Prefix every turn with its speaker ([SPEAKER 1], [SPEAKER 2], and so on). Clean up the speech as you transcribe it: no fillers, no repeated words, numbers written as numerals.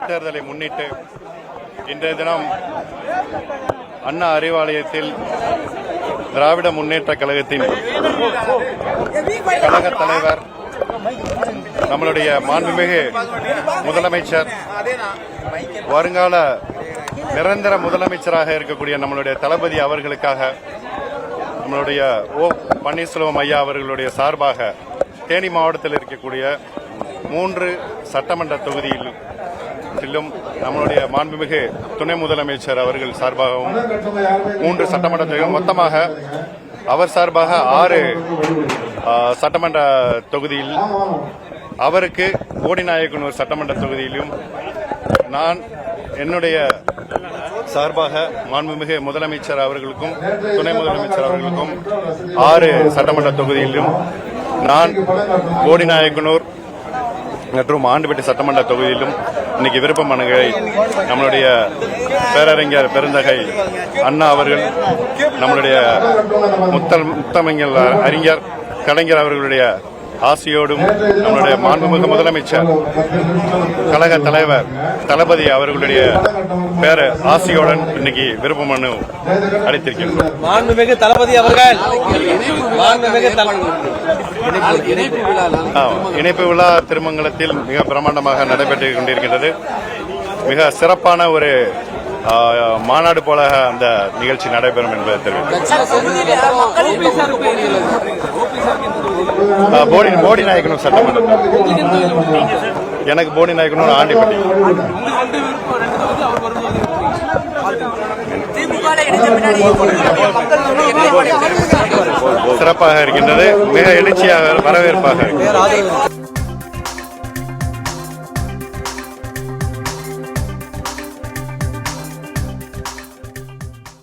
[SPEAKER 1] தேர்தலை முன்னிட்டு இன்றைய தினம் அண்ணா அறிவாலயத்தில் திராவிட முன்னேற்ற கழகத்தின் கழக தலைவர் நம்மளுடைய மாண்புமிகு முதலமைச்சர் வருங்கால நிரந்தர முதலமைச்சராக இருக்கக்கூடிய நம்மளுடைய தளபதி அவர்களுக்காக நம்மளுடைய ஓ பன்னீர்செல்வம் ஐயா அவர்களுடைய சார்பாக தேனி மாவட்டத்தில் இருக்கக்கூடிய 3 சட்டமன்ற தொகுதியிலும் நம்மளுடைய மாண்புமிகு துணை முதலமைச்சர் அவர்கள் சார்பாகவும் 3 சட்டமன்ற தொகுதிகள் மொத்தமாக அவர் சார்பாக 6 சட்டமன்ற தொகுதியில் அவருக்கு போடிநாயக்கனூர் சட்டமன்ற தொகுதியிலும் நான் என்னுடைய சார்பாக மாண்புமிகு முதலமைச்சர் அவர்களுக்கும் துணை முதலமைச்சர் அவர்களுக்கும் 6 சட்டமன்ற தொகுதியிலும் நான் போடிநாயக்கனூர் மற்றும் ஆண்டிப்பட்டி சட்டமன்ற தொகுதியிலும் இன்னைக்கு விருப்ப மனுகளை நம்மளுடைய பேரறிஞர் பெருந்தகை அண்ணா அவர்கள் நம்மளுடைய முத்தமிழ் அறிஞர் கலைஞர் அவர்களுடைய ஆசையோடும் நம்மளுடைய மாண்புமிகு முதலமைச்சர் கழக தலைவர் தளபதி அவர்களுடைய பேர ஆசையுடன் இன்னைக்கு விருப்ப மனு அளித்திருக்கின்றோம்.
[SPEAKER 2] மாண்புமிகு தளபதி அவர்கள்
[SPEAKER 1] இணைப்பு விழா திருமங்கலத்தில் மிக பிரமாண்டமாக நடைபெற்று கொண்டிருக்கின்றது. மிக சிறப்பான ஒரு மாநாடு போல அந்த நிகழ்ச்சி நடைபெறும் என்பதை தெரிவித்தார். போடிநாயக்கனூர் சட்டமன்றம் எனக்கு போடிநாயக்கனூர் ஆண்டிப்பட்டி சிறப்பாக இருக்கின்றது. மிக எழுச்சியாக வரவேற்பாக